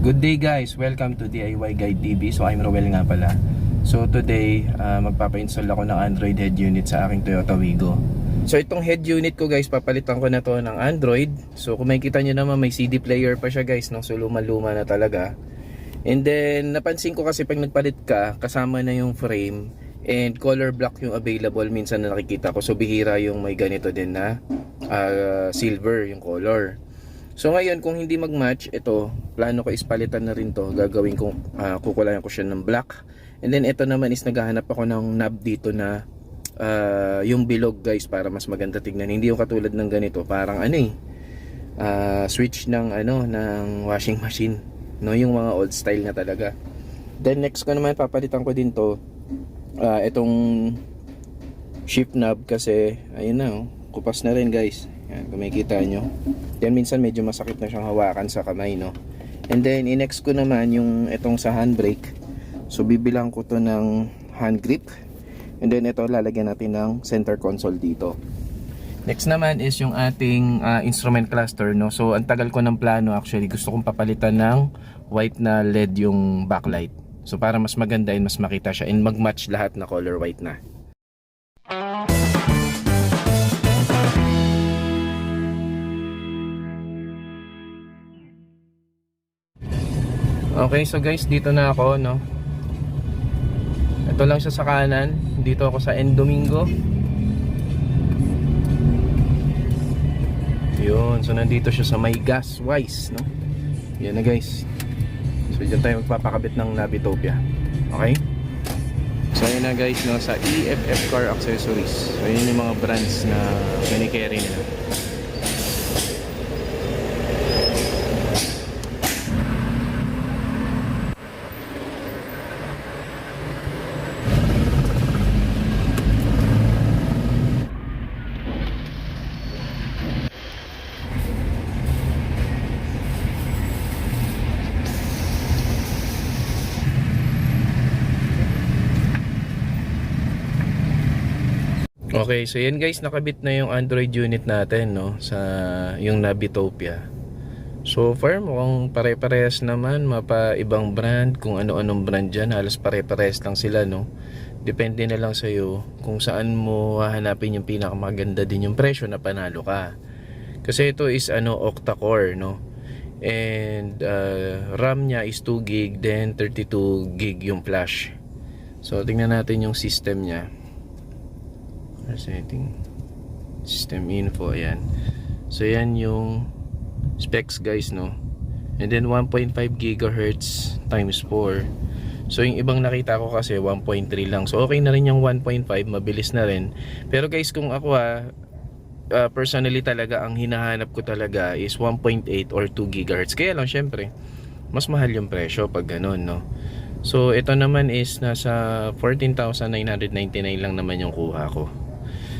Good day guys, welcome to DIY Guide TV. So I'm Roel nga pala. So today, magpapa-install ako ng Android head unit sa aking Toyota Wigo. So itong head unit ko guys, papalitan ko na to ng Android. So kung makikita nyo naman, may CD player pa siya guys, no? So luma-luma na talaga. And then napansin ko kasi pag nagpalit ka, kasama na yung frame and color block yung available. Minsan na nakikita ko, so bihira yung may ganito din na silver yung color. So ngayon kung hindi mag-match, ito, plano ko is palitan na rin to. Gagawin kong kukulayan ko siya ng black. And then ito naman is naghahanap ako ng knob dito na yung bilog guys, para mas maganda tignan. Hindi yung katulad ng ganito, parang switch ng ng washing machine, no, yung mga old style na talaga. Then next ko naman papalitan ko din to, itong shift knob kasi ayun na, kupas na rin guys. Yan, kung makikita nyo. Then minsan medyo masakit na siyang hawakan sa kamay, no. And then i-next ko naman yung itong sa handbrake. So bibilang ko to ng hand grip. And then ito lalagyan natin ng center console dito. Next naman is yung ating instrument cluster, no. So ang tagal ko ng plano, actually gusto kong papalitan ng white na LED yung backlight. So para mas maganda and mas makita siya and mag-match lahat na color white na. Okay, so guys, dito na ako, no. Ito lang siya sa kanan. Dito ako sa N Domingo. Yun, so nandito siya sa may gas wise, no. Yan na guys. So dyan tayo magpapakabit ng Navitopia. Okay. So yun na guys, no, sa EFF Car Accessories. So yun yung mga brands na kinikerry nila. Okay, so yan guys, nakabit na yung Android unit natin, no, sa yung Navitopia. So far mukhang pare-parehas naman, mapa ibang brand, kung ano-anong brand dyan, halos pare-parehas lang sila, no. Depende na lang sa'yo kung saan mo hahanapin yung pinakamaganda din yung presyo na panalo ka. Kasi ito is octa-core, no. And RAM nya is 2 gig, then 32 gig yung flash. So tingnan natin yung system nya. Setting, system info, ayan. So yan yung specs guys, no. And then 1.5 gigahertz times 4. So yung ibang nakita ko kasi 1.3 lang. So okay na rin yung 1.5, mabilis na rin. Pero guys, kung ako personally talaga, ang hinahanap ko talaga is 1.8 or 2 gigahertz. Kaya lang syempre mas mahal yung presyo pag ganun, no. So ito naman is nasa 14,999 lang naman yung kuha ko.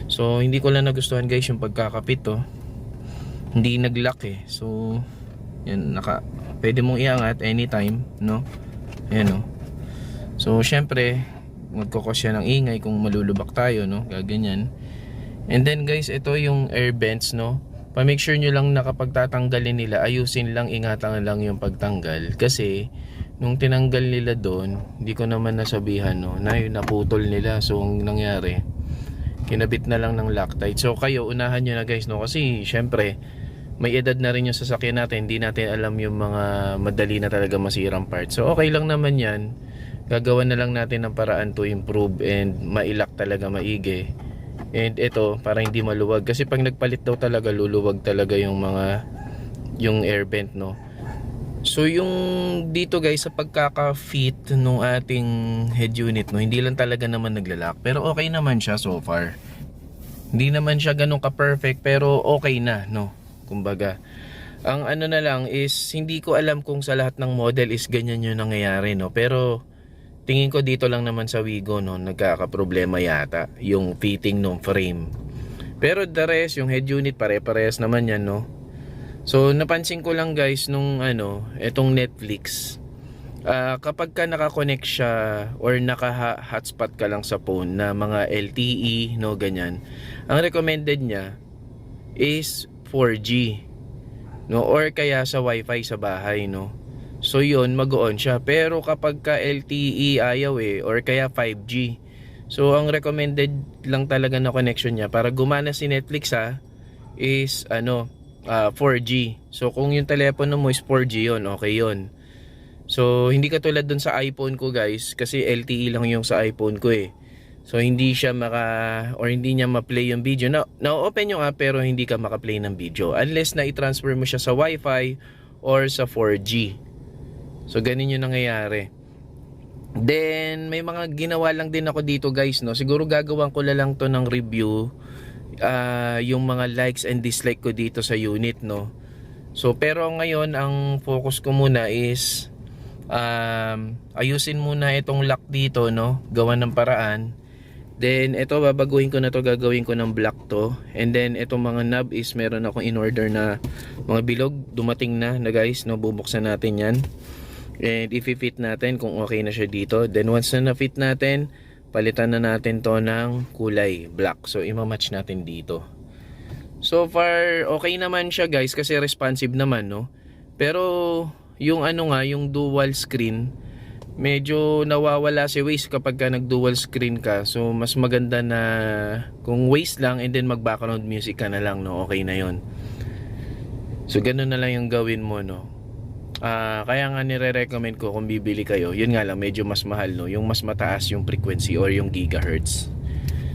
So hindi ko lang nagustuhan guys yung pagkakapit, hindi nag-lock So yan, pwede mong iangat anytime, no. Ayan, no. So syempre magkukos siya ng ingay kung malulubak tayo, no, gaganyan. And then guys, ito yung air vents, no. Pa-make sure nyo lang na kapag tatanggalin nila, ayusin lang, ingatan lang yung pagtanggal. Kasi nung tinanggal nila doon, hindi ko naman nasabihan, no, na yun, naputol nila. So ang nangyari, kinabit na lang ng Loctite. So kayo, unahan nyo na guys, no, kasi syempre may edad na rin yung sasakyan natin, hindi natin alam yung mga madali na talaga masirang parts. So okay lang naman yan, gagawa na lang natin ng paraan to improve and mailak talaga maigi. And ito, para hindi maluwag, kasi pag nagpalit daw talaga, luluwag talaga yung air vent, no. So yung dito guys, sa pagkaka-fit nung ating head unit, no, hindi lang talaga naman naglalak, pero okay naman siya so far. Hindi naman siya ganun ka-perfect, pero okay na, no. Kumbaga, ang na lang is, hindi ko alam kung sa lahat ng model is ganyan yung nangyayari, no. Pero tingin ko dito lang naman sa Wigo, no, nagkaka-problema yata yung fitting ng frame. Pero the rest, yung head unit, pare-parehas naman yan, no. So napansin ko lang guys nung etong Netflix, kapag ka naka-connect siya or naka-hotspot ka lang sa phone na mga LTE, no, ganyan, ang recommended niya is 4G, no, or kaya sa Wi-Fi sa bahay, no. So yun, mag-on siya. Pero kapag ka LTE ayaw or kaya 5G. So ang recommended lang talaga na connection niya para gumana si Netflix is 4G. So kung yung telepono mo is 4G yun, okay yun. So hindi katulad dun sa iPhone ko guys, kasi LTE lang yung sa iPhone ko So hindi siya hindi niya ma-play yung video. Na-open yung app pero hindi ka maka-play ng video unless na i-transfer mo siya sa Wi-Fi or sa 4G. So ganun yung nangyayari. Then may mga ginawa lang din ako dito guys, no. Siguro gagawin ko lang to ng review, yung mga likes and dislike ko dito sa unit, no. So pero ngayon ang focus ko muna is ayusin muna itong lock dito, no. Gawan ng paraan. Then ito babaguhin ko na to, gagawin ko ng black to. And then itong mga knob is meron akong in order na mga bilog, dumating na guys, no. Bubuksan natin yan. And i-fit natin kung okay na siya dito. Then once na na-fit natin, palitan na natin to ng kulay black. So ima-match natin dito. So far okay naman siya guys kasi responsive naman, no. Pero yung yung dual screen, medyo nawawala si Waze kapag ka nag dual screen ka. So mas maganda na kung Waze lang and then mag background music ka na lang, no. Okay na yon. So ganun na lang yung gawin mo, no. Kaya nga nire-recommend ko kung bibili kayo, yun nga lang medyo mas mahal, no. Yung mas mataas yung frequency or yung gigahertz.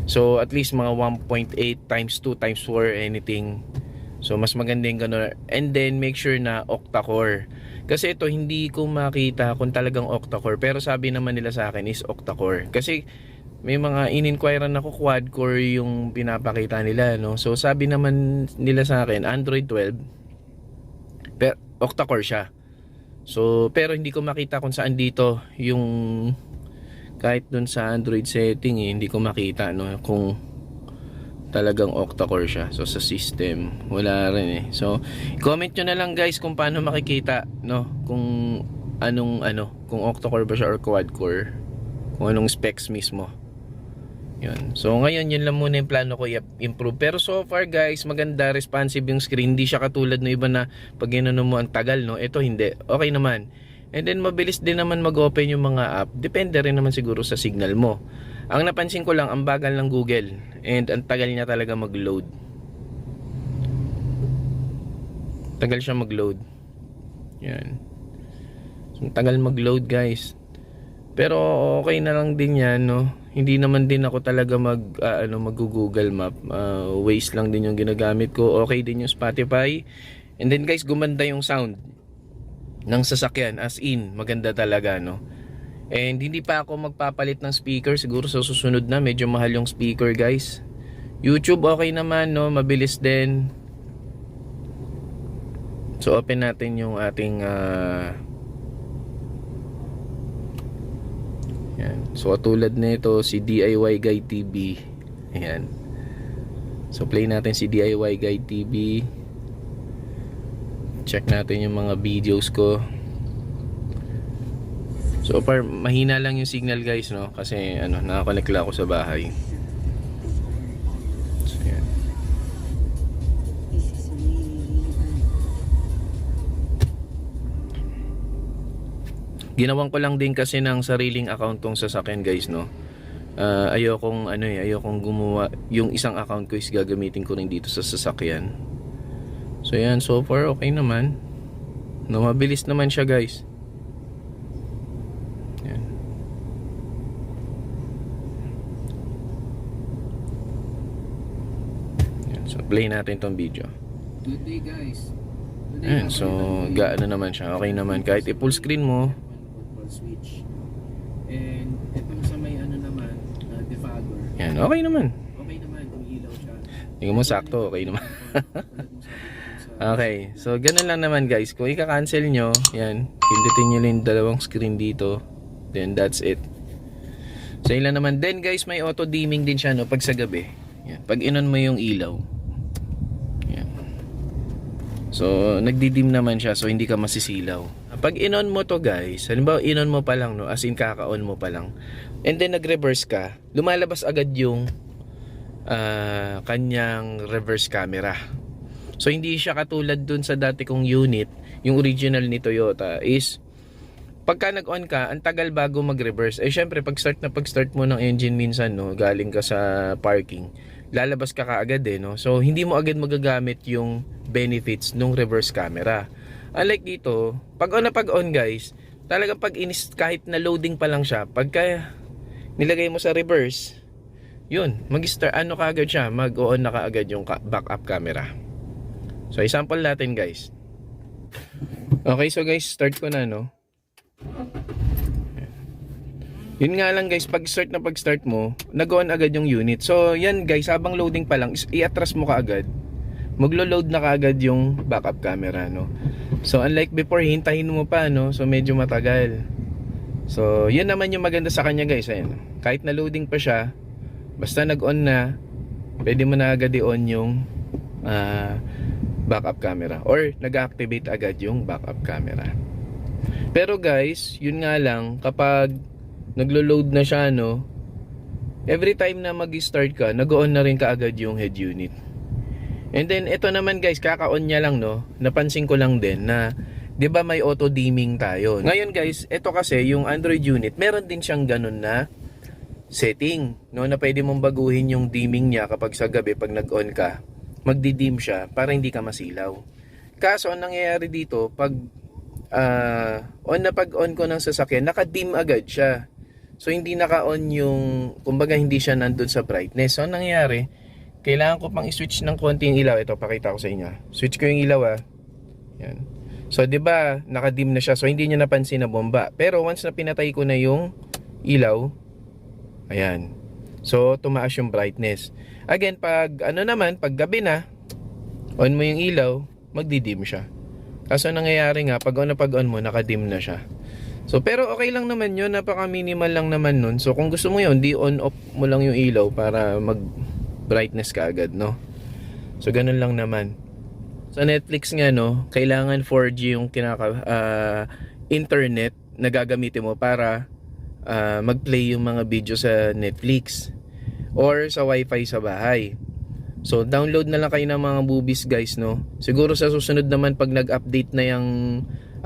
So at least mga 1.8 times 2 times 4 anything. So mas maganda yung ganun. And then make sure na octa-core. Kasi ito hindi ko makita kung talagang octa-core, pero sabi naman nila sa akin is octa-core. Kasi may mga in-inquirean ako quad-core yung pinapakita nila, no. So sabi naman nila sa akin Android 12 pero octa-core siya. So pero hindi ko makita kung saan dito yung kahit dun sa Android setting hindi ko makita, no, kung talagang octa-core siya. So sa system wala rin So comment nyo na lang guys kung paano makikita, no, kung kung octa-core ba siya or quad-core, kung anong specs mismo. Yun. So ngayon yun lang muna yung plano ko i-improve. Pero so far guys, maganda, responsive yung screen. Hindi siya katulad ng iba na pag ginano mo ang tagal, no. Ito hindi, okay naman. And then mabilis din naman mag-open yung mga app. Depende rin naman siguro sa signal mo. Ang napansin ko lang, ang bagal ng Google and ang tagal niya talaga mag-load. Tagal siya mag-load. Yan. So, tagal mag-load guys. Pero okay na lang din yan, no. Hindi naman din ako talaga mag-Google Map. Waze lang din yung ginagamit ko. Okay din yung Spotify. And then guys, gumanda yung sound ng sasakyan, as in maganda talaga, no. And hindi pa ako magpapalit ng speaker. Siguro sa susunod na, medyo mahal yung speaker guys. YouTube okay naman, no, mabilis din. So open natin yung ating yan. So tulad nito si DIY Guide TV. Ayan. So play natin si DIY Guide TV. Check natin yung mga videos ko. So far mahina lang yung signal guys, no, kasi nakakonect lang ako sa bahay. So yan. Ginawan ko lang din kasi ng sariling account tong sasakyan guys, no. Ayokong gumawa yung isang account ko is gagamitin ko rin dito sa sasakyan. So yan, so far okay naman. No, mabilis naman siya guys. Yan. Yan, so play natin tong video. Good day guys. Ayan, so gaano naman siya, okay naman kahit i-full screen mo. Switch. And itong sa may naman, defogger. Yan, okay naman. Okay naman kung ilaw siya. Tingnan mo sakto, okay naman. Okay, so ganun lang naman guys. Kung ika-cancel nyo, yan, pindutin nyo lang yung dalawang screen dito. Then that's it. So yun lang naman. Then guys, may auto dimming din siya, no, pag sa gabi. Yan, pag inon mo yung ilaw. Yan. So nagdi-dim naman siya, so hindi ka masisilaw. Pag inon mo to guys, halimbawa inon mo pa lang, no, as in kaka-on mo pa lang, and then nag-reverse ka, lumalabas agad yung kanyang reverse camera. So hindi siya katulad dun sa dati kong unit, yung original ni Toyota is pagka nag-on ka, ang tagal bago mag-reverse. Eh syempre, pag start mo ng engine minsan, no, galing ka sa parking, lalabas ka kaagad eh, no? So, hindi mo agad magagamit yung benefits nung reverse camera. Unlike dito, pag on guys, talagang kahit na loading pa lang siya, pagka nilagay mo sa reverse, yun, mag-start, ano kaagad siya, mag-on na kaagad yung backup camera. So, example natin guys. Okay, so guys, start ko na, no? Yun nga lang guys, pag start mo, nag-on agad yung unit. So yan guys, habang loading pa lang, i-atras mo kaagad. Maglo-load na kaagad yung backup camera, no. So unlike before, hintayin mo pa, no. So medyo matagal. So yun naman yung maganda sa kanya guys, ayun. Kahit na loading pa siya, basta nag-on na, pwede mo na agad i-on yung backup camera or nag-activate agad yung backup camera. Pero guys, yun nga lang, kapag naglo-load na siya, no, every time na mag-start ka, nag-on na rin kaagad yung head unit. And then, ito naman guys, kaka-on niya lang, no, napansin ko lang din na, di ba may auto-dimming tayo. Ngayon guys, ito kasi, yung Android unit, meron din siyang ganun na setting, no, na pwede mong baguhin yung dimming niya kapag sa gabi, pag nag-on ka, magdi-dim siya para hindi ka masilaw. Kaso, ang nangyayari dito, pag pag-on ko ng sasakyan, naka-dim agad siya. So hindi naka-on yung, kumbaga hindi siya nandun sa brightness. So ang nangyayari, kailangan ko pang i-switch ng konti yung ilaw. Ito, pakita ko sa inyo. Switch ko yung ilaw, yan. So 'di ba, naka-dim na siya. So hindi niya napansin na bomba. Pero once na pinatay ko na yung ilaw, ayan. So tumaas yung brightness. Again, pag pag gabi na, on mo yung ilaw, magdi-dim siya. Kaso nangyayari nga, pag on mo, naka-dim na siya. So, pero okay lang naman yun, napaka-minimal lang naman nun. So, kung gusto mo yun, di on-off mo lang yung ilaw para mag-brightness ka agad, no? So, ganun lang naman. Sa Netflix nga, no, kailangan 4G yung internet na gagamitin mo para mag-play yung mga video sa Netflix or sa Wi-Fi sa bahay. So, download na lang kayo ng mga movies guys, no? Siguro sa susunod naman pag nag-update na yung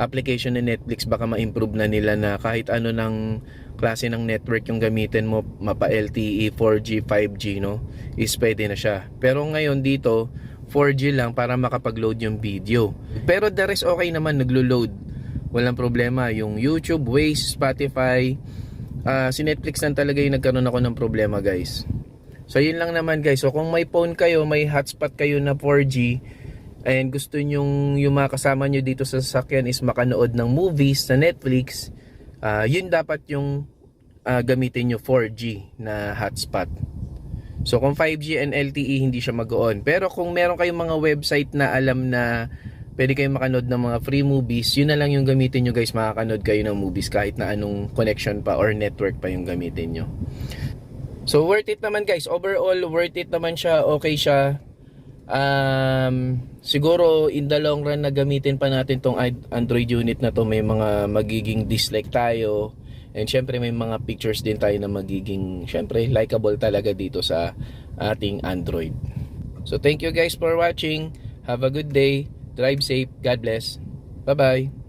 application ng Netflix, baka ma-improve na nila na kahit ano ng klase ng network yung gamitin mo, mapa LTE, 4G, 5G, no? Is pwede na siya. Pero ngayon dito, 4G lang para makapag-load yung video. Pero the rest okay naman, naglo-load. Walang problema. Yung YouTube, Waze, Spotify, si Netflix lang talaga yung nagkaroon ako ng problema guys. So yun lang naman guys. So kung may phone kayo, may hotspot kayo na 4G and gusto nyong yung mga kasama nyo dito sa sasakyan is makanood ng movies sa Netflix, yun dapat yung gamitin nyo 4G na hotspot. So kung 5G and LTE hindi siya mag-on. Pero kung meron kayong mga website na alam na pwede kayong makanood ng mga free movies, yun na lang yung gamitin nyo guys. Makakanood kayo ng movies kahit na anong connection pa or network pa yung gamitin nyo. So worth it naman guys. Overall worth it naman siya. Okay siya. Siguro in the long run na gamitin pa natin tong Android unit na to, may mga magiging dislike tayo. And syempre may mga pictures din tayo na magiging syempre likable talaga dito sa ating Android. So thank you guys for watching. Have a good day. Drive safe. God bless. Bye bye.